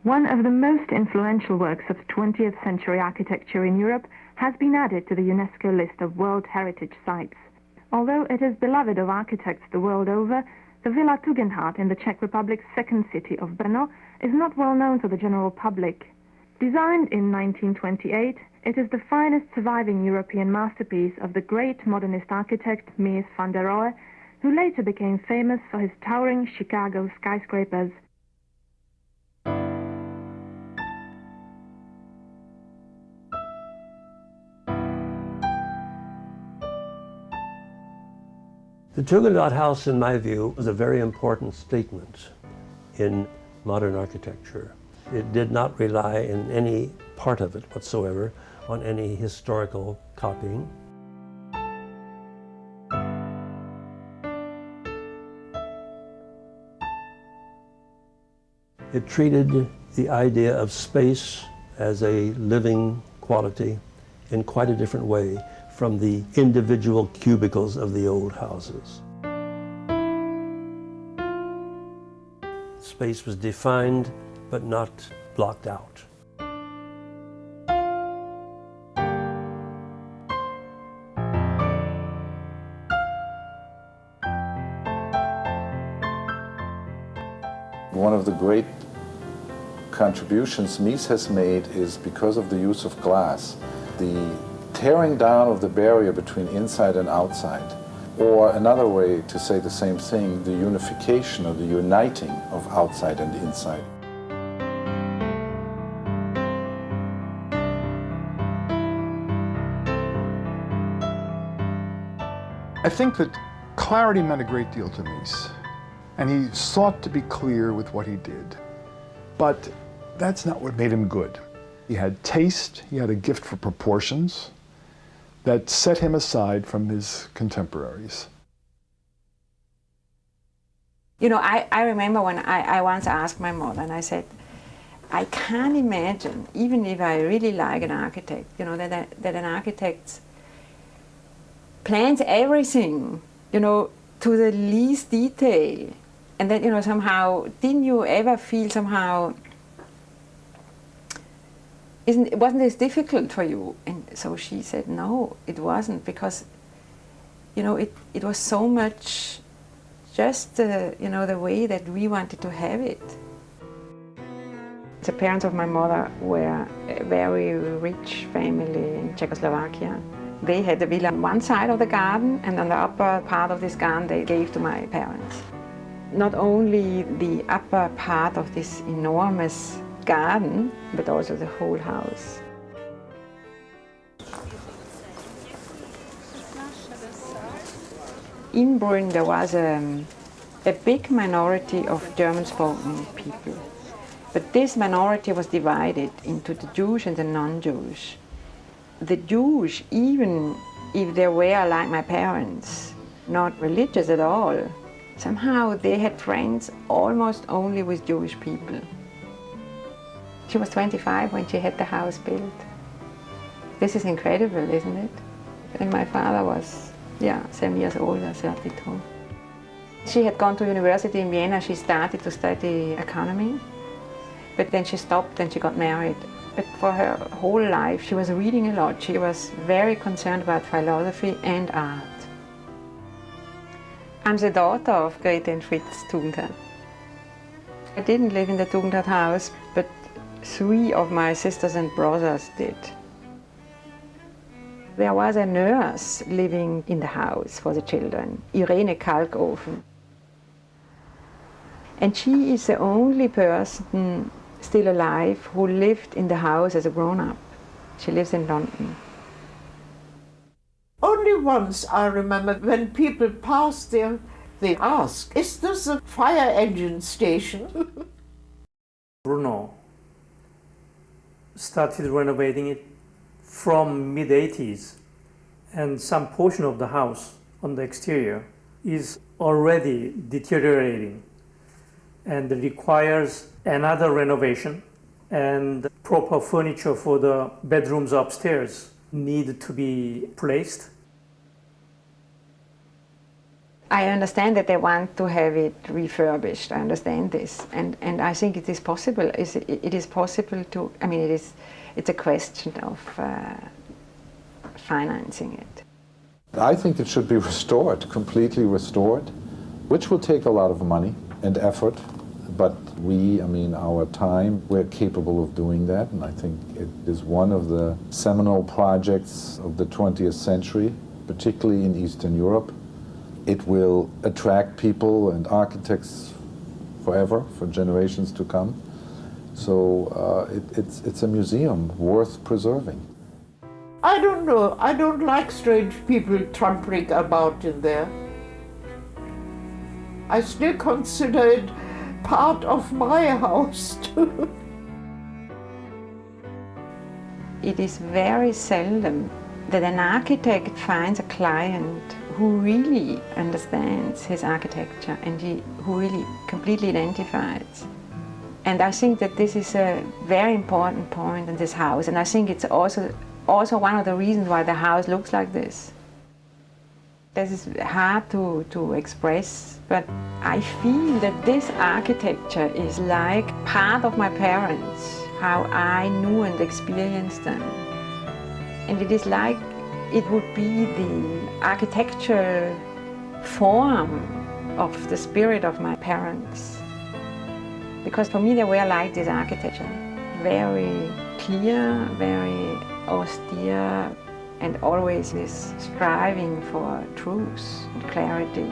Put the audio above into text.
One of the most influential works of 20th century architecture in Europe has been added to the UNESCO list of World Heritage Sites. Although it is beloved of architects the world over, the Villa Tugendhat in the Czech Republic's second city of Brno is not well known to the general public. Designed in 1928, it is the finest surviving European masterpiece of the great modernist architect Mies van der Rohe, who later became famous for his towering Chicago skyscrapers. The Tugendhat house, in my view, was a very important statement in modern architecture. It did not rely in any part of it whatsoever on any historical copying. It treated the idea of space as a living quality in quite a different way from the individual cubicles of the old houses. Space was defined but not blocked out. One of the great contributions Mies has made is because of the use of glass. The tearing down of the barrier between inside and outside, or another way to say the same thing, the unification or the uniting of outside and inside. I think that clarity meant a great deal to Mies, and he sought to be clear with what he did. But that's not what made him good. He had taste, he had a gift for proportions that set him aside from his contemporaries. You know, I remember when I once asked my mother, and I said, I can't imagine, even if I really like an architect, you know, that an architect plans everything, you know, to the least detail. And that, you know, somehow, didn't you ever feel somehow, wasn't this difficult for you? And so she said, no, it wasn't, because, you know, it was so much just, you know, the way that we wanted to have it. The parents of my mother were a very rich family in Czechoslovakia. They had the villa on one side of the garden, and on the upper part of this garden they gave to my parents. Not only the upper part of this enormous garden, but also the whole house. In Brno there was a big minority of German-spoken people, but this minority was divided into the Jewish and the non-Jewish. The Jewish, even if they were like my parents, not religious at all, somehow they had friends almost only with Jewish people. She was 25 when she had the house built. This is incredible, isn't it? And my father was, 7 years older, 32. She had gone to university in Vienna. She started to study economy, but then she stopped and she got married. But for her whole life, she was reading a lot. She was very concerned about philosophy and art. I'm the daughter of Grete and Fritz Tugendhat. I didn't live in the Tugendhat house, but 3 of my sisters and brothers did. There was a nurse living in the house for the children, Irene Kalkofen. And she is the only person still alive who lived in the house as a grown-up. She lives in London. Only once I remember when people passed there, they asked, is this a fire engine station? Brno started renovating it from mid-80s, and some portion of the house on the exterior is already deteriorating and requires another renovation, and proper furniture for the bedrooms upstairs need to be placed. I understand that they want to have it refurbished. I understand this, and I think it is possible. It is possible to. I mean, it's a question of financing it. I think it should be restored, completely restored, which will take a lot of money and effort. But we, I mean, our time, we're capable of doing that, and I think it is one of the seminal projects of the 20th century, particularly in Eastern Europe. It will attract people and architects forever, for generations to come. So it's a museum worth preserving. I don't know. I don't like strange people trampling about in there. I still consider it part of my house too. It is very seldom that an architect finds a client who really understands his architecture and who really completely identifies. And I think that this is a very important point in this house, and I think it's also one of the reasons why the house looks like this. This is hard to express, but I feel that this architecture is like part of my parents, how I knew and experienced them. And it is like it would be the architectural form of the spirit of my parents. Because for me they were like this architecture, very clear, very austere, and always this striving for truth and clarity.